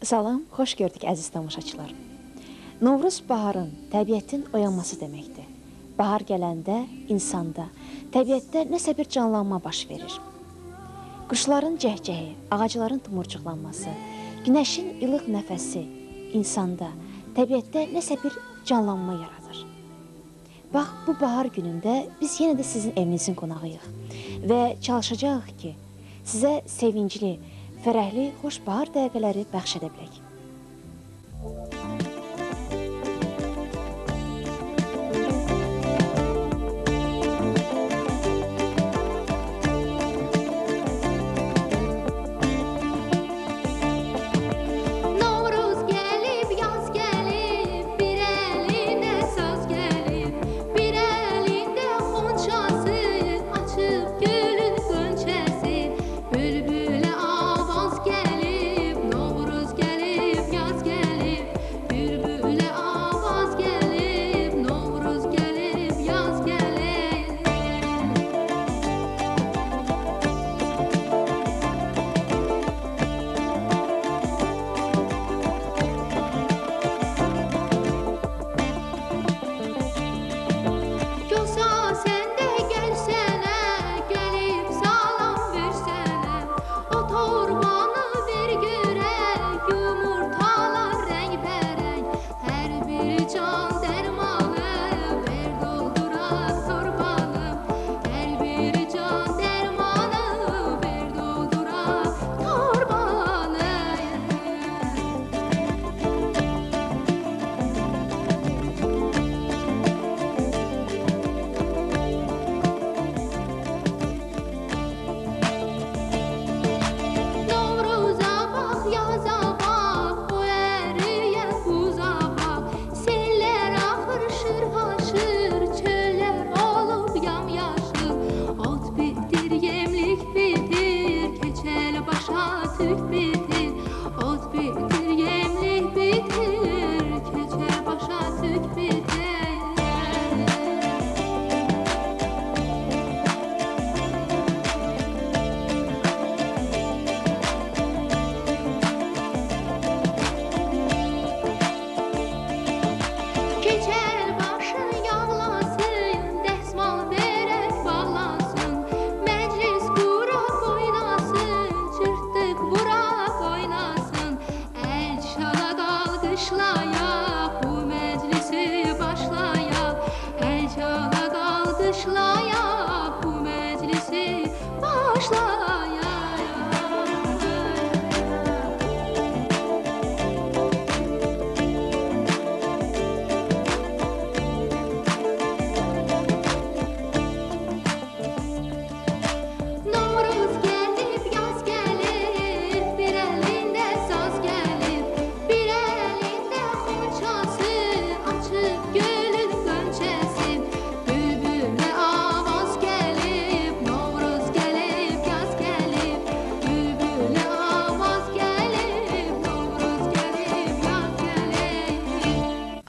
Salam, xoş gördük əziz tamaşaçılar. Novruz baharın, təbiətin oyanması deməkdir. Bahar gələndə insanda, təbiətdə nəsə bir canlanma baş verir. Quşların cəhcəhi, ağacların tumurcuqlanması, günəşin ilıq nəfəsi insanda, təbiətdə nəsə bir canlanma yaradır. Bax, bu bahar günündə biz yenə də sizin evinizin qonağıyıq və çalışacağıq ki, sizə sevincli, fərəhli, xoş bahar dəqiqələri bəxş edə bilək.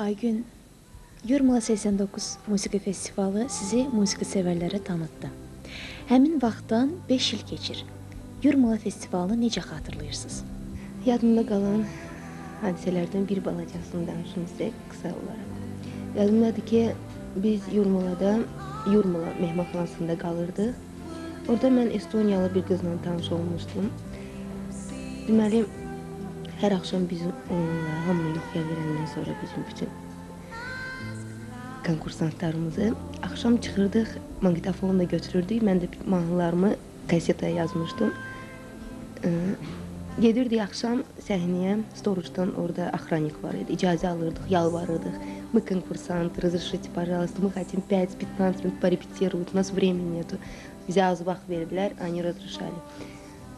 Aygün, Yurmala 89 Musiqi Festivalı sizi musiqi sevərlərə tanıtdı. Həmin vaxtdan 5 il keçir. Yurmala Festivalını necə xatırlayırsınız? Yadımda qalan hadisələrdən bir balacasını danışım sizə qısa olaraq. Yadımdadır ki, biz Yurmala mehmanxanasında qalırdıq. Orada mən Estoniyalı bir qızla tanış olmuşdum. Deməli, hər axşam biz onunla hamını yuxuya verəndən sonra bizim bütün konkursantlarımızı axşam çıxırdıq, maqnitofonu da götürürdük. Mən də mahnılarımı kasetaya yazmışdım. Gedirdik axşam səhnəyə, storuçdan orada axrannik var idi. İcazə alırdıq, yalvarırdıq. Мы конкурсанты, разрешите, пожалуйста, мы хотим 5-15 минут порепетировать, у нас времени нету. Bizə az vaxt verdilər, они разрешали.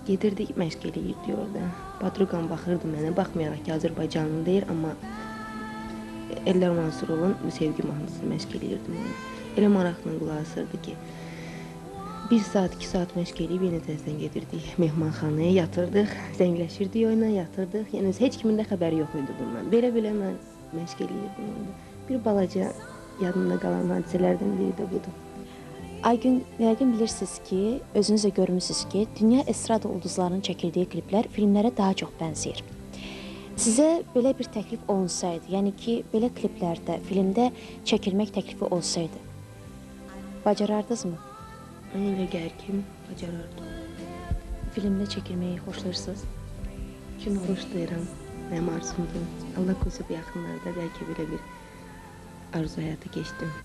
Gedirdik, məşq eləyirdik orada. Patrukam baxırdı mənə, baxmayaraq ki, Azərbaycanlı deyir, amma Eldar Mansurovun sevgi mahnısını məşq eləyirdim. Elə maraqla qulaq asırdı ki, 1 saat, 2 saat məşq eləyib yenə təzədən gedirdik mehmanxanaya, yatırdıq, zəngləşirdik oyuna, yatırdıq. Yəni, heç kimin də xəbəri yox idi bundan. Belə-belə mən məşq eləyirdim orada. Bir balaca yadımda qalan hadisələrdən biri də budur. Aygün, yəqin bilirsiniz ki, özünüz də görmüsünüz ki, dünya estrada ulduzlarının çəkildiyi kliplər filmlərə daha çox bənzəyir. Sizə belə bir təklif olunsaydı, yəni ki, belə kliplərdə, filmdə çəkilmək təklifi olsaydı, bacarardınızmı? Mənə elə gəlir ki, bacarardım. Filmdə çəkilməyi xoşlayırsınız? Kino xoşlayıram. Mənim arzumdur. Allah qoysa bu yaxınlarda bəlkə belə bir arzu həyata keçdim.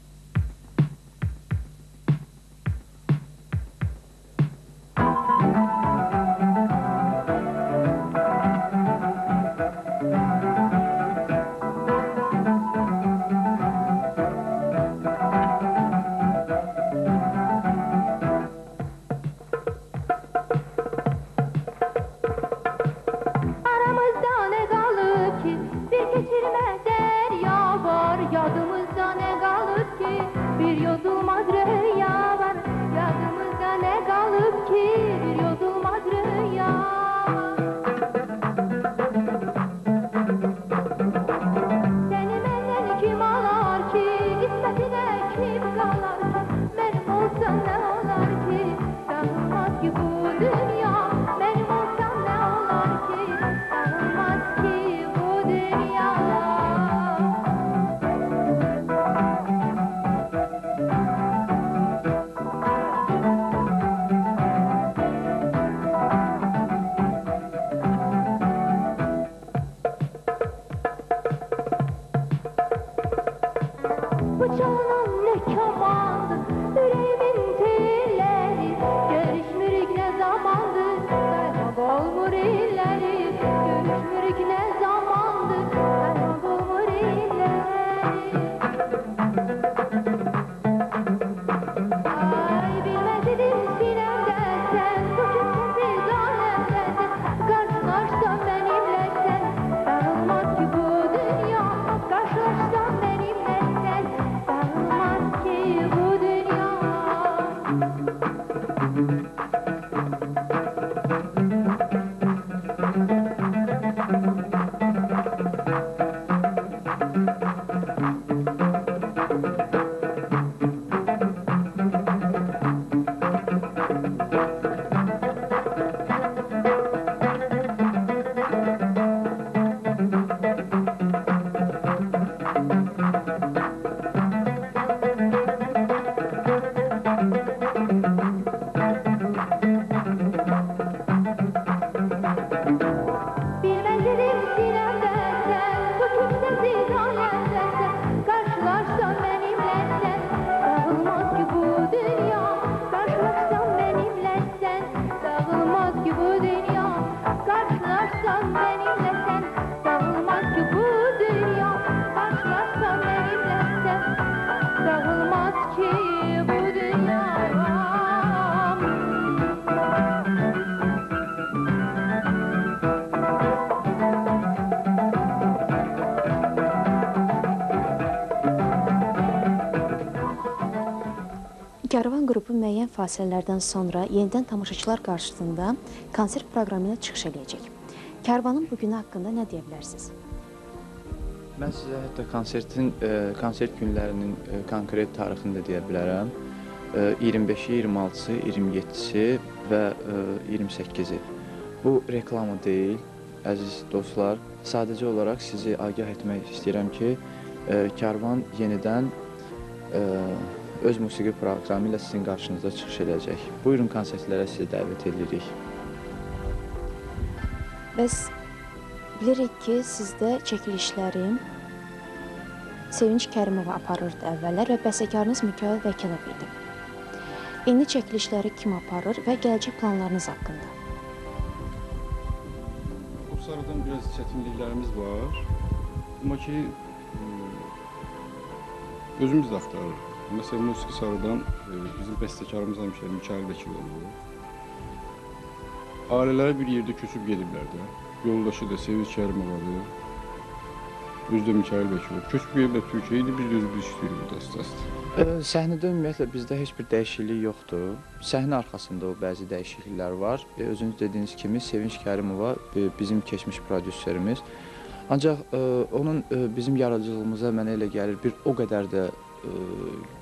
Kərvan qrupu müəyyən fasilələrdən sonra yenidən tamaşaçılar qarşısında konsert proqramına çıxış edəcək. Kərvanın bugünü haqqında nə deyə bilərsiniz? Mən sizə hətta konsert günlərinin konkret tarixini də deyə bilərəm. 25-i, 26-sı, 27-si və 28-i. Bu reklamı deyil, əziz dostlar. Sadəcə olaraq sizi agah etmək istəyirəm ki, Kərvan yenidən öz musiqi proqramı ilə sizin qarşınızda çıxış edəcək. Buyurun, konsertlərə sizi dəvət edirik. Biz bilirik ki, sizdə çəkilişləri Sevinç Kərimova aparırdı əvvəllər və bəstəkarınız Mikayıl Vəkilov idi. İndi çəkilişləri kim aparır və gələcək planlarınız haqqında? Sarıdan biraz çətinliklərimiz var. Amma ki, özümüz də axtarırıq. Məsələn, Musiqi Sarıdan bizim bəstəkarımız həmişə Mikayıl Vəkilov olur. Ailələri bir yerdə köçüb gediblər də. Yoldaşı da Sevinç Kərimovadır. Özü də Mikayıl Vəkilov. Köçüb gediblər Türkiyəyə, indi biz də özümüz işləyirik burada əsas. Səhnədə ümumiyyətlə bizdə heç bir dəyişiklik yoxdur. Səhnə arxasında o bəzi dəyişikliklər var. Özünüz dediyiniz kimi Sevinç Kərimova bizim keçmiş prodüserimiz. Ancaq onun bizim yaradıcılığımıza mənə elə gəlir bir o qədər də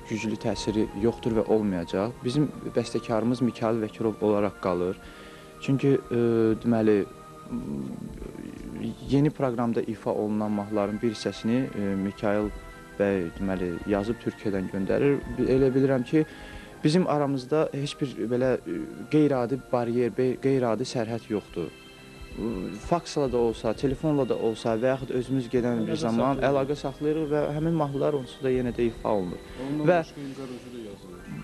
güclü təsiri yoxdur və olmayacaq. Bizim bəstəkarımız Mikayıl Vəkilov olaraq qalır. Çünki deməli yeni proqramda ifa olunan mahnıların bir hissəsini Mikail bəy deməli yazıb Türkiyədən göndərir. Elə bilirəm ki, bizim aramızda heç bir belə qeyri-adi baryer, qeyri-adi sərhəd yoxdur. Faksla da olsa, telefonla da olsa və yaxud özümüz gedən bir zaman əlaqə saxlayırıq və həmin mahnılar onsuz da yenə də ifa olunur. Və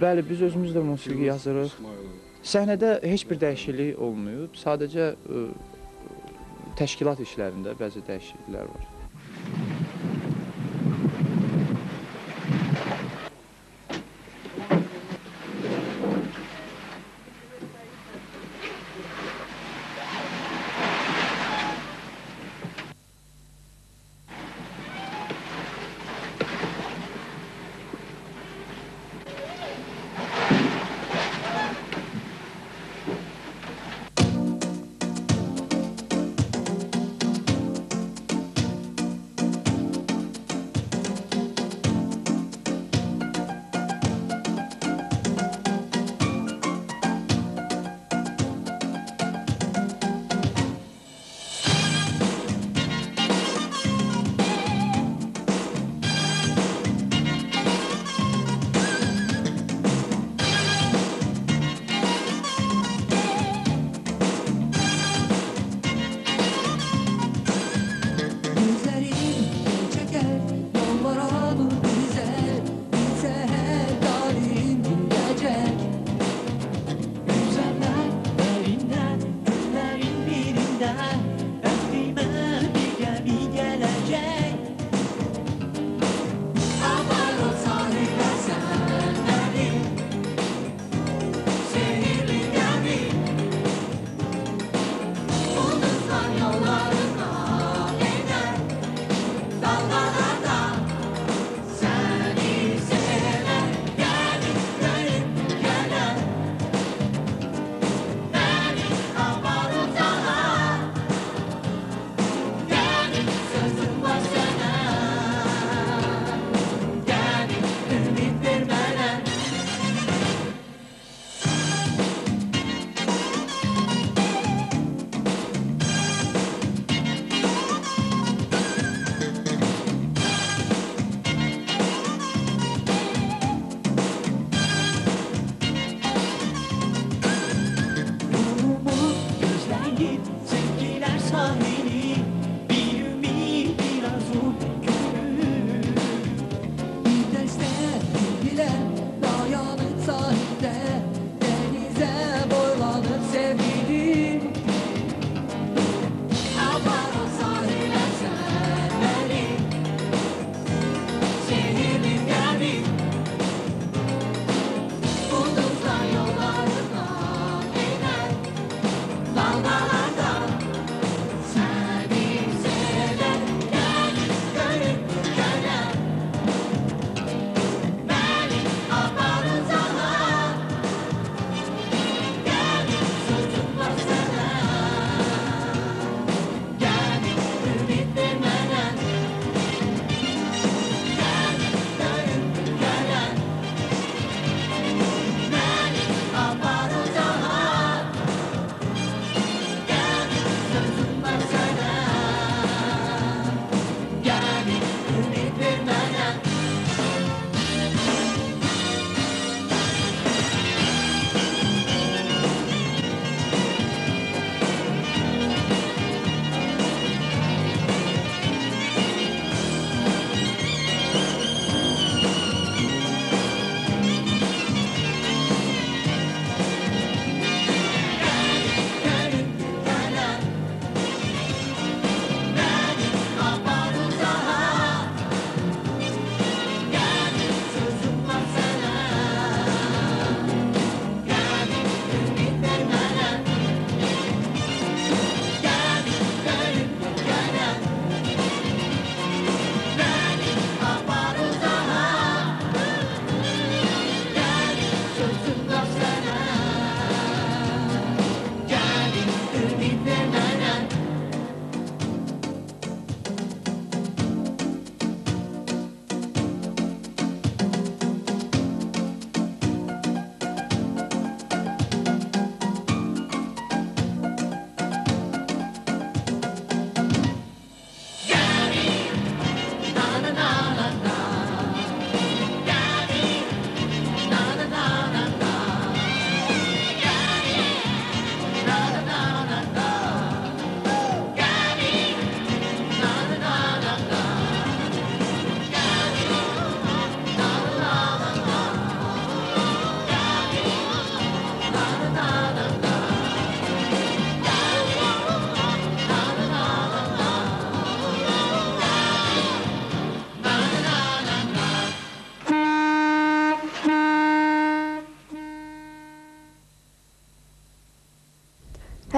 bəli, biz özümüz də musiqi yazırıq. Səhnədə heç bir dəyişiklik olmayıb. Sadəcə təşkilat işlərində bəzi dəyişikliklər var.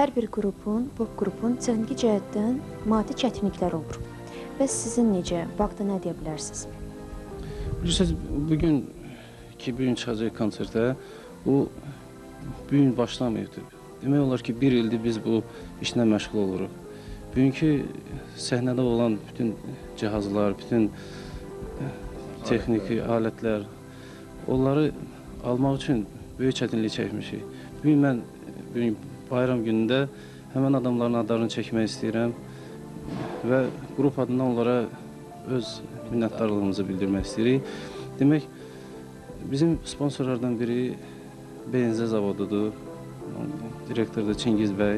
hər bir pop qrupun texniki cəhətdən maddi çətinlikləri olur. Bəs sizin necə, bu haqda nə deyə bilərsiniz? Bilirsiniz, bugün çıxacaq konsertə, bu gün başlamayıbdır. Demək olar ki, bir ildir biz bu işlə məşğul oluruq. Bugünkü səhnədə olan bütün cihazlar, bütün texniki alətlər, onları almaq üçün böyük çətinlik çəkmişik. Bugün bayram günündə həmən adamların adlarını çəkmək istəyirəm və qrup adından onlara öz minnətdarlığımızı bildirmək istəyirik. Demək, bizim sponsorlardan biri Benzə zavodudur, direktor da Çingiz bəy.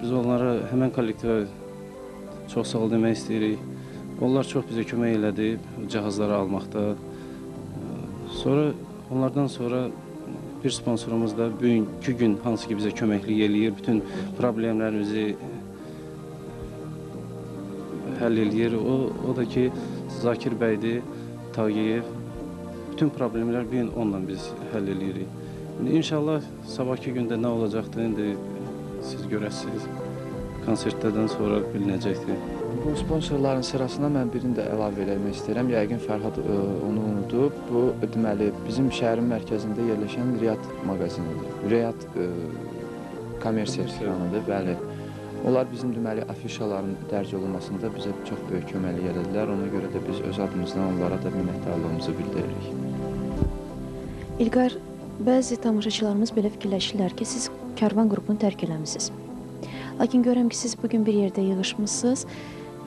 Biz onlara, həmən kollektivə çox sağ ol demək istəyirik. Onlar çox bizə kömək elədi cihazları almaqda. Onlardan sonra bir sponsorumuz da bugünkü gün hansı ki bizə köməklik eləyir, bütün problemlərimizi həll eləyir. O da ki, Zakir bəydir, Tağiyev. Bütün problemlər bugün onunla biz həll eləyirik. İnşallah sabahki gündə nə olacaqdır, indi siz görəsiniz. Konsertlərdən sonra bilinəcəkdir. Bu sponsorların sırasına mən birini də əlavə eləmək istəyirəm. Yəqin Fərhad onu unudub. Bu, deməli, bizim şəhərin mərkəzində yerləşən Riyad mağazinidir. Riyad kommersiya dükanıdır, bəli. Onlar bizim, deməli, afişaların dərc olunmasında bizə çox böyük köməklik elədilər. Ona görə də biz öz adımızdan onlara da minnətdarlığımızı bildiririk. İlqar, bəzi tamaşaçılarımız belə fikirləşirlər ki, siz Karvan qrupunu tərk eləmisiniz. Lakin görürəm ki, siz bugün bir yerdə yığışmısınız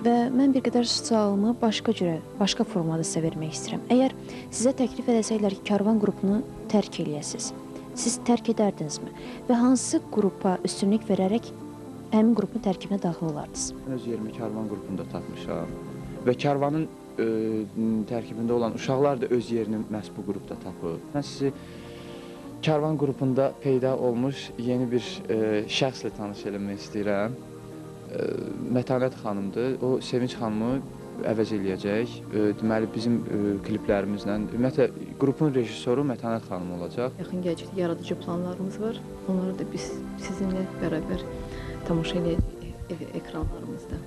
və mən bir qədər sualımı başqa formada sizə vermək istəyirəm. Əgər sizə təklif edəsəklər ki, Karvan qrupunu tərk eləyəsiniz, siz tərk edərdinizmi? Və hansı qrupa üstünlük verərək həmin qrupun tərkibinə daxil olardınız? Mən öz yerimi Karvan qrupunda tapmışam və Karvanın tərkibində olan uşaqlar da öz yerini məhz bu qrupda tapır. Mən sizi Karvan qrupunda peyda olmuş yeni bir şəxslə tanış eləmək istəyirəm. Mətanət xanımdır. O, Sevinç xanımı əvəz eləyəcək. Deməli, bizim kliplərimizlə, ümumiyyətlə, qrupun rejissoru Mətanət xanım olacaq. Yaxın gələcəkdə yaradıcı planlarımız var. Onları da biz sizinlə bərabər tamaşa edəcəyik ekranlarımızda.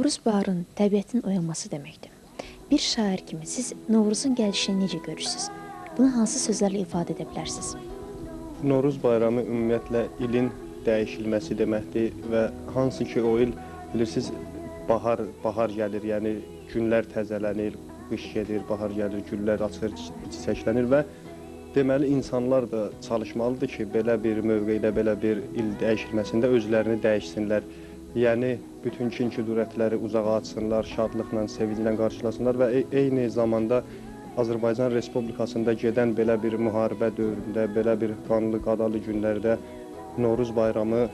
Novruz baharın təbiətin oyanması deməkdir. Bir şair kimi siz Novruzun gəlişini necə görürsünüz? Bunu hansı sözlərlə ifadə edə bilərsiniz? Novruz bayramı ümumiyyətlə ilin dəyişilməsi deməkdir və hansı ki o il bilirsiniz bahar gəlir, yəni günlər təzələnir, qış gedir, bahar gəlir, güllər açır, çiçəklənir və deməli insanlar da çalışmalıdır ki, belə bir mövqedə, belə bir il dəyişilməsində özlərini dəyişsinlər. Yəni bütün kin-kudurətləri uzağa atsınlar, şadlıqla, sevinclə qarşılasınlar və eyni zamanda Azərbaycan Respublikasında gedən belə bir müharibə dövründə, belə bir qanlı, qadalı günlərdə Novruz bayramı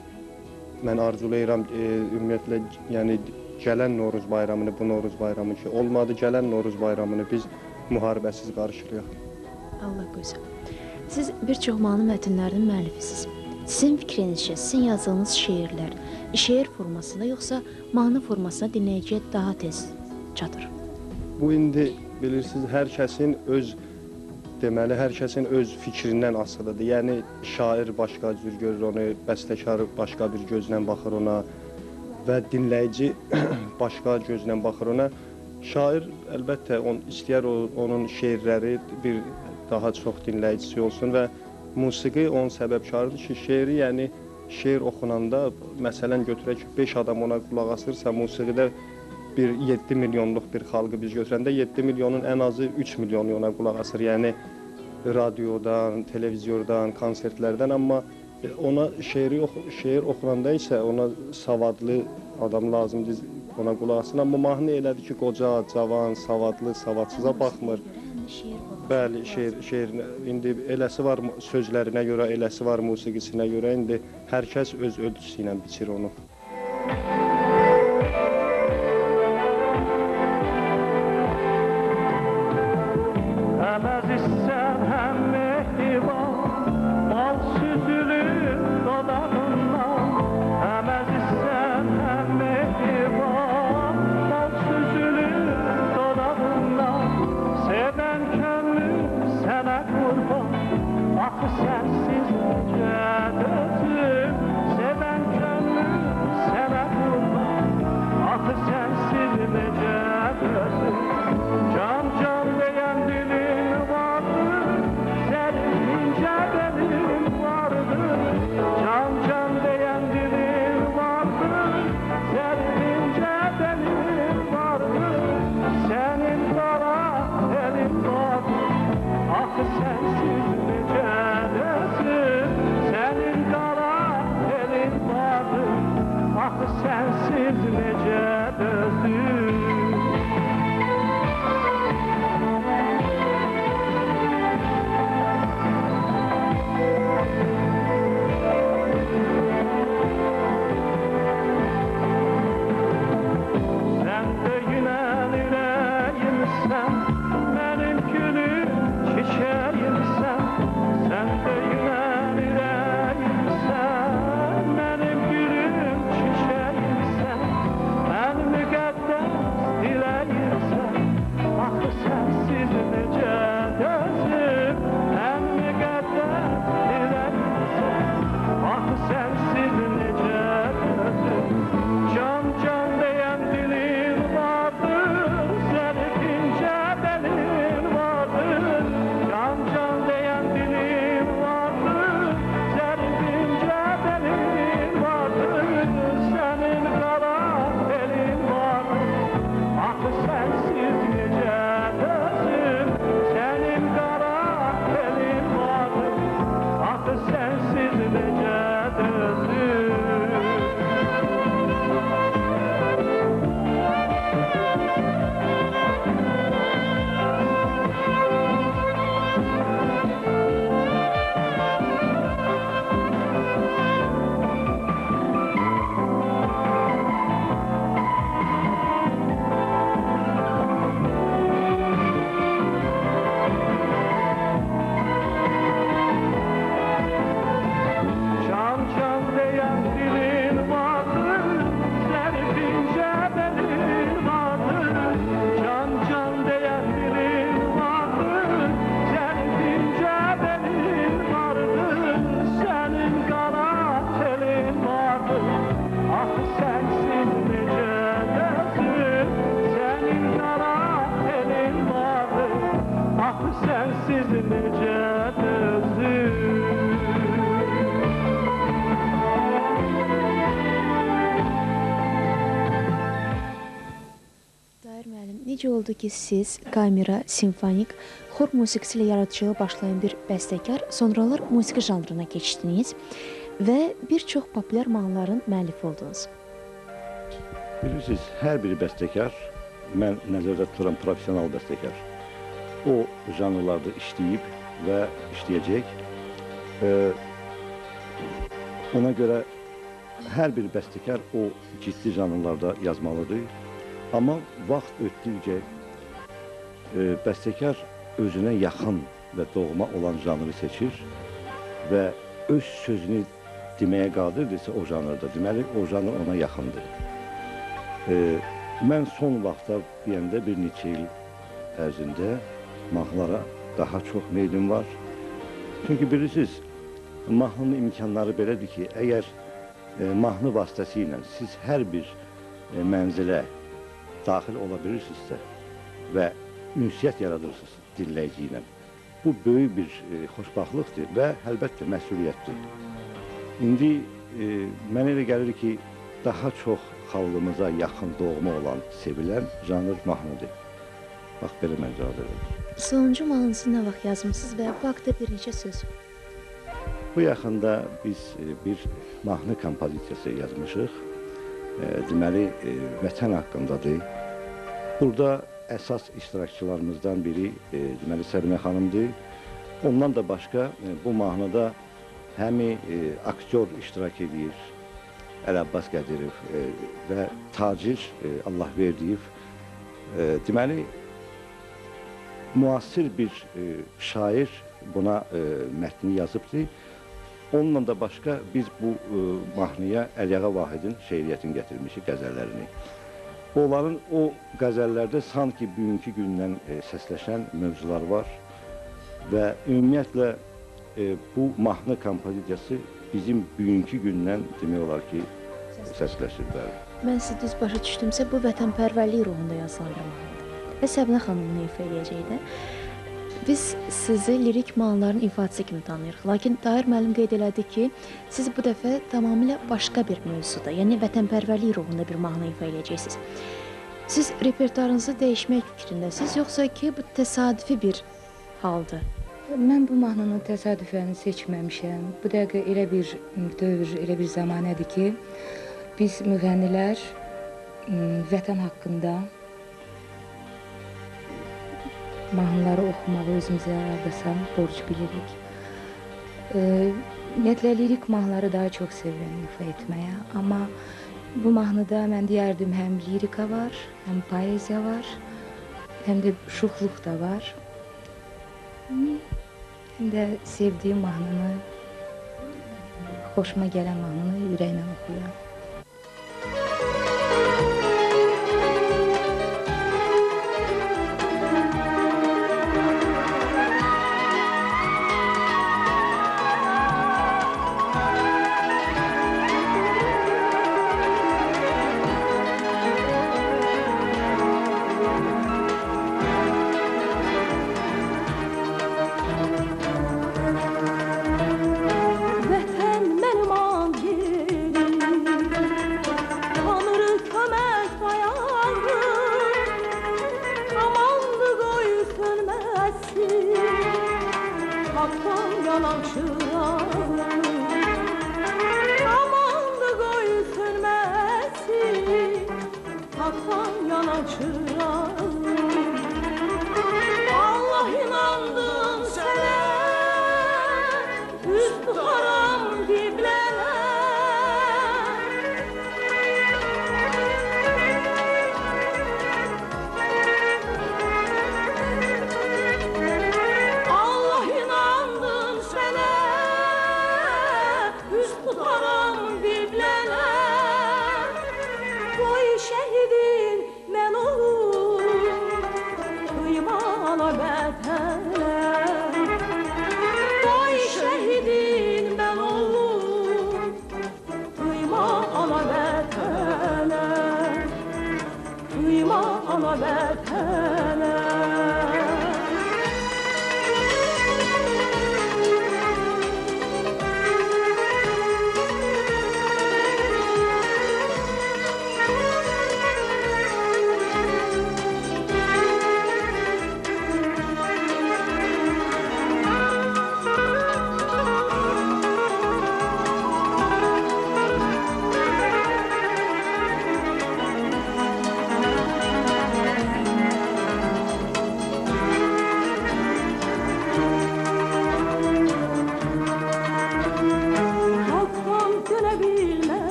mən arzulayıram ümumiyyətlə, yəni gələn Novruz bayramını, bu Novruz bayramı ki, olmadı gələn Novruz bayramını biz müharibəsiz qarşılayaq. Allah qoysun. Siz bir çox mahnı mətnlərinin müəllifisiniz. Sizin fikrinizcə, sizin yazdığınız şeirlər şeir formasında yoxsa mahnı formasında dinləyiciyə daha tez çatır? Bu indi bilirsiniz, hər kəsin öz deməli, hər kəsin öz fikrindən asılıdır. Yəni şair başqa cür görür onu, bəstəkar başqa bir gözlə baxır ona və dinləyici başqa gözlə baxır ona. Şair əlbəttə istəyər onun şeirləri bir daha çox dinləyicisi olsun və musiqi onun səbəbkarıdır ki, şeiri, yəni şeir oxunanda, məsələn götürək ki, 5 adam ona qulaq asırsa, musiqidə bir 7 milyonluq bir xalqı biz götürəndə 7 milyonun ən azı 3 milyonu ona qulaq asır. Yəni radiodan, televizyondan, konsertlərdən, amma ona şeir oxunanda isə ona savadlı adam lazımdır ona qulaq asın. Amma mahnı elədir ki, qoca, cavan, savadlı, savadsıza baxmır. Bəli, şeir indi eləsi var sözlərinə görə, eləsi var musiqisinə görə, indi hər kəs öz ölçüsü ilə biçir onu. Tahir müəllim, necə oldu ki, siz kamera, simfonik, xor musiqisi ilə yaradıcılığa başlayan bir bəstəkar, sonralar musiqi janrına keçdiniz və bir çox populyar mahnıların müəllifi oldunuz? Bilirsiniz, hər bir bəstəkar, mən nəzərdə tuturam profesional bəstəkar, o janrlarda işləyib və işləyəcək. Ona görə hər bir bəstəkar o ciddi janrlarda yazmalıdır. Amma vaxt ötdükcə bəstəkar özünə yaxın və doğma olan janrı seçir və öz sözünü deməyə qadirdirsə o janrda, deməli o janr ona yaxındır. Mən son vaxtlar deyəndə bir neçə il ərzində mahnılara daha çox meylim var. Çünki bilirsiniz, mahnının imkanları belədir ki, əgər mahnı vasitəsilə siz hər bir mənzilə daxil ola bilirsinizsə və ünsiyyət yaradırsınız dinləyici ilə. Bu böyük bir xoşbaxtlıqdır və əlbəttə məsuliyyətdir. İndi mənə elə gəlir ki, daha çox xalqımıza yaxın doğma olan, sevilən janr mahnıdır. Bax, belə mən cavab edirəm. Sonuncu mahnınızı nə vaxt yazmısınız və bu haqda bir neçə söz? Bu yaxında biz bir mahnı kompozisiyası yazmışıq. Deməli, vətən haqqındadır. Burada əsas iştirakçılarımızdan biri deməli Səbinə xanımdır. Ondan da başqa bu mahnıda həmi aktyor iştirak edir, Əl-Abbas Qədirov və Tacir Allahverdiyev. Deməli, müasir bir şair buna mətni yazıbdır. Onunla da başqa biz bu mahnıya Əliağa Vahidin şeiriyyətini gətirmişik, qəzəllərini. Onların o qəzəllərdə sanki bugünkü gündən səsləşən mövzular var və ümumiyyətlə bu mahnı kompozisiyası bizim bugünkü gündən demək olar ki, səsləşir. Mən sizi düz başa düşdümsə, bu vətənpərvərlik ruhunda yazılan bir mahnıdır və Səbinə xanımın ifa edəcəkdir. Biz sizi lirik mahnıların ifadəsi kimi tanıyırıq. Lakin Tahir müəllim qeyd elədi ki, siz bu dəfə tamamilə başqa bir mövzuda, yəni vətənpərvərlik ruhunda bir mahnı ifa edəcəksiniz. Siz repertuarınızı dəyişmək fikrindəsiniz, yoxsa ki, bu təsadüfi bir haldır? Mən bu mahnının təsadüfəni seçməmişəm. Bu dəqiqə elə bir dövr, elə bir zamanədir ki, biz müğənnilər vətən haqqında mahnıları oxumağı özümüzə ardasa borc bilirik. Ümumiyyətlə, lirik mahnıları daha çox sevirəm ifa etməyə. Amma bu mahnıda mən deyərdim, həm lirika var, həm poeziya var, həm də şuxluq da var. Həm də sevdiyim mahnını, xoşuma gələn mahnını ürəklə oxuyuram.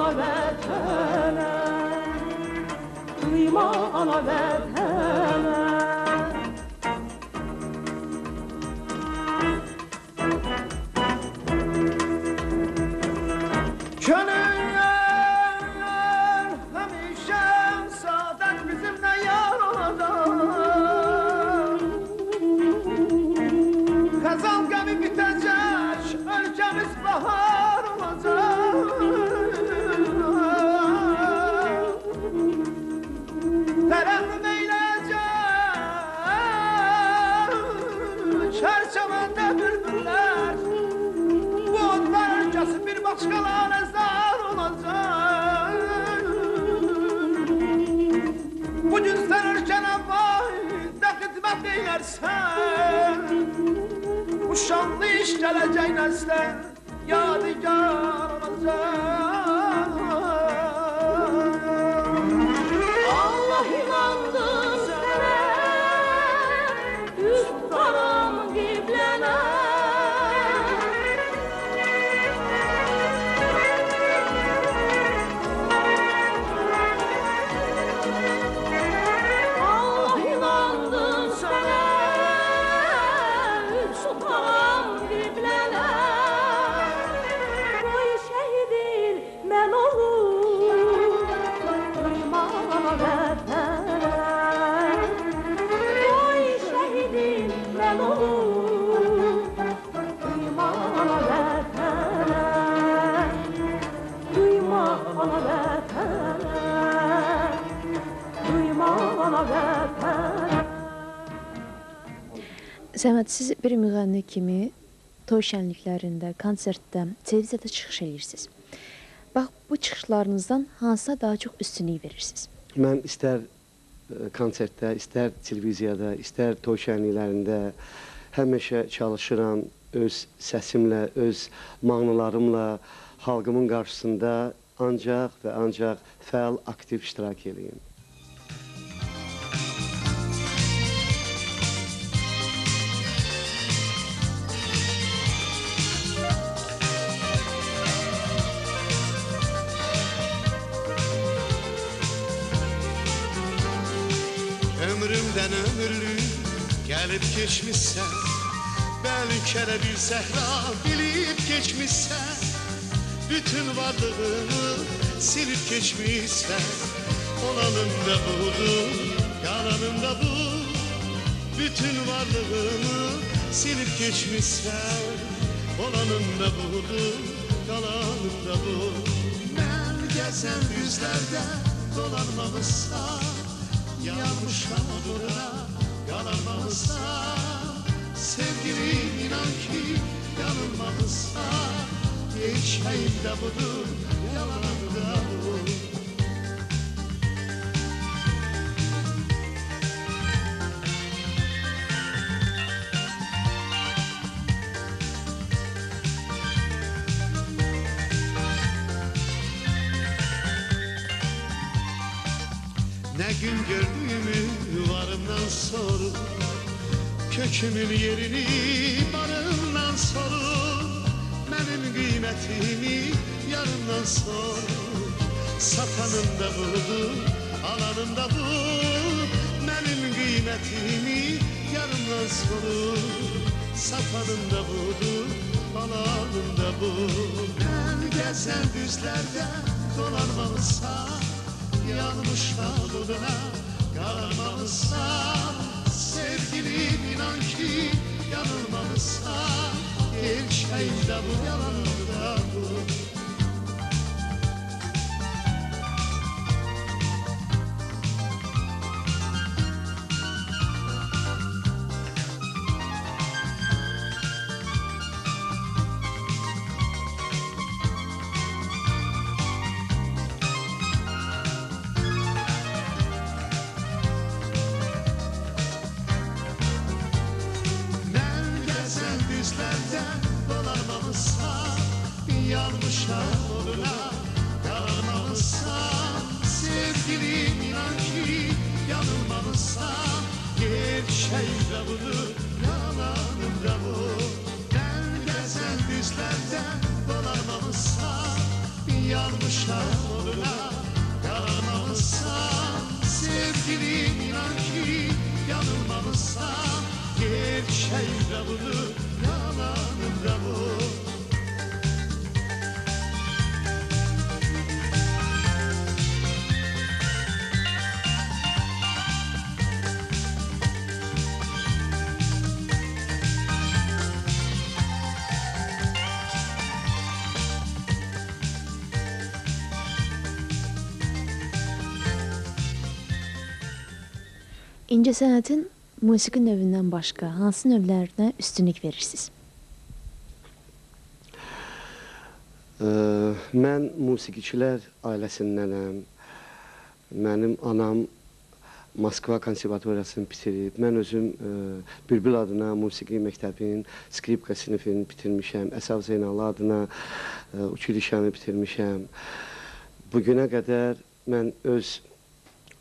ana vətənə, qıyma ana vətənə. Könüller həmişə saadət bizimlə yar olacaq. Xəzal qəmi bitəcək, ölkəmiz bahar olacaq. Tərənnüm eyləyəcək, çərçəməndə bülbüllər. Bu odlar ölkəsi bir başqalarına zar olacaq. Bugün sən ölkənə vaydə xidmət eylərsən, bu şanlı iş gələcək nəslə yadigar olacaq. Allah inandım sənə, üz tutarım qiblənə. Allah inandım sənə, üz tutarım qiblənə. Qoy şəhidir mən olum, qıyma ana vətənə. Qoy şəhidim mən olum, qıyma ana vətənə. Qıyma ana vətənə, qıyma ana vətənə. Səməd, siz bir müğənni kimi toy şənliklərində, konsertdə, televiziyada çıxış edirsiniz. Bax, bu çıxışlarınızdan hansına daha çox üstünlük verirsiniz? Mən istər konsertdə, istər televiziyada, istər toy şənliklərində həmişə çalışıram öz səsimlə, öz mahnılarımla xalqımın qarşısında ancaq və ancaq fəal, aktiv iştirak edeyim. Ömrümdən ömürlü gəlib keçmişsən, bəlkə də bir səhra bilib keçmişsən. Bütün varlığını silib keçmişsən, olanın da budur, yalanın da bu. Bütün varlığını silib keçmişsən, olanın da budur, yalanın da bu. Mən gəzən düzlərdə dolanmamızsan, yanmışam adına yalanmamızsan. Sevgilim inan ki yanılmamızsan, gerçeğim de budur, yalanım da bu. Ne gün gördüğümü varımdan sorun, kökümün yerini barımdan sorun. Benim kıymetimi yarımdan sorun. Satanın da budur, alanın da bu. Benim kıymetimi yarımdan sorun. Satanın da budur, alanın da bu. Ben gezen düzlerde dolanmalısam, yanmışlar oduna kalmalısam. Sevgilim inan ki yanılmalısam, gerçeğim de bu, yalanım da bu. Yanmışam oduna kalmalısam, sevgilim inan ki yanılmalısam. Gerçeğim de budur, yalanım da bu. Ben gezen düzlerden dolanmalısam, yanmışam oduna yanılmamışsam sevgilim inan ki yanılmamışsam gerçeğim de budur yalanım da bu. İncəsənətin musiqi növündən başqa hansı növlərinə üstünlük verirsiniz? Mən musiqiçilər ailəsindənəm. Mənim anam Moskva konservatoriyasını bitirib. Mən özüm Bülbül adına musiqi məktəbinin skripka sinifini bitirmişəm. Əsaf Zeynallı adına uçilişəni bitirmişəm. Bugünə qədər mən öz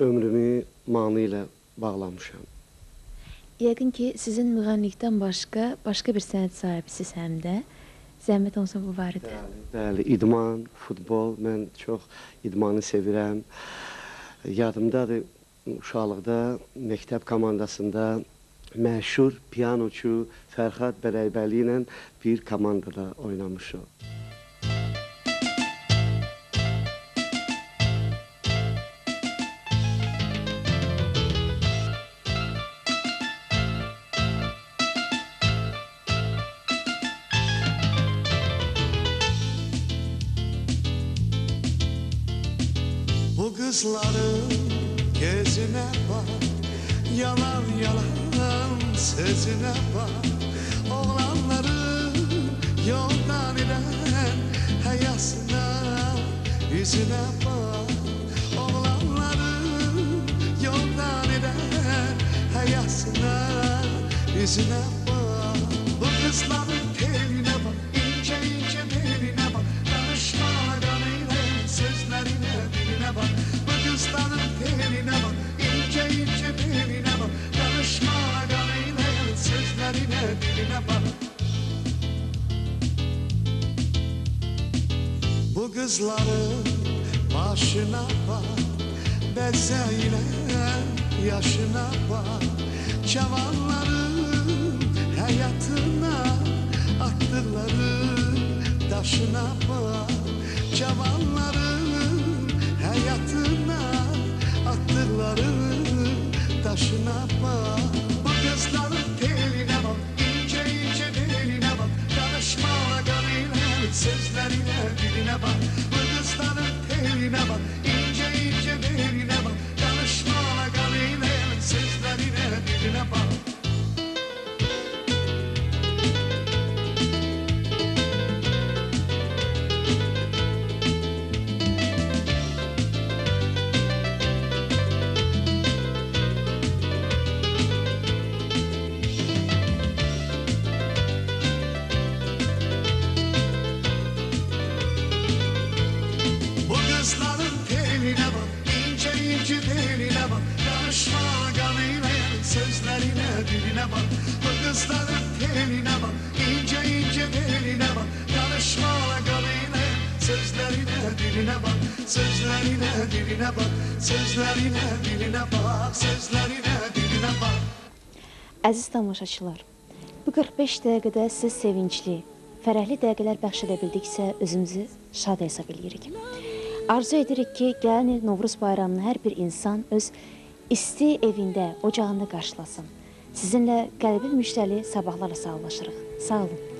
ömrümü mahnı ilə bağlamışam. Yəqin ki, sizin müğənnilikdən başqa bir sənət sahibisiz həm də. Zəhmət olsa bu var idi. Bəli, idman, futbol. Mən çox idmanı sevirəm. Yadımdadır, uşaqlıqda məktəb komandasında məşhur pianoçu Fərhad Bərəybəli ilə bir komandada oynamışam. Bu kızların gözüne bak, yalan yalan sözüne bak. Oğlanların yoldan inen hayasına, yüzüne bak. Oğlanların yoldan inen hayasına, yüzüne bak. Bu kızların teline bak, ince ince beline bak. Danışmadan eyle sözlerine diline bak. Bu kızların teline bak, ince ince beline bak. Danışmadan eyle sözlerine diline bak. Bu kızların başına bak, bezeyle yaşına bak. Cavanların hayatına, aktıkları taşına bak. Cavanların hayatına, aktıkları taşına bak. Bu kızların teline bak, ince ince beline bak. Danışmadan eyle sözlerine diline bak. Bu kızların teline bak, ince ince beline bak. Danışmadan eyle sözlerine diline bak. Bu kızların teline bak, ince ince beline bak. Danışmadan eyle sözlerine diline bak. Bu kızların teline bak, ince ince beline bak. Danışmadan eyle sözlerine diline bak. Sözlerine diline bak, sözlerine diline bak, sözlerine diline bak. Əziz tamaşaçılar, bu 45 dəqiqədə sizə sevincli, fərəhli dəqiqələr bəxş edə bildiksə, özümüzü şad hesab edirik. Arzu edirik ki, gələn il Novruz bayramını hər bir insan öz isti evində, ocağında qarşılasın. Sizinlə qəlbi müjdəli sabahlarla sağollaşırıq. Sağ olun.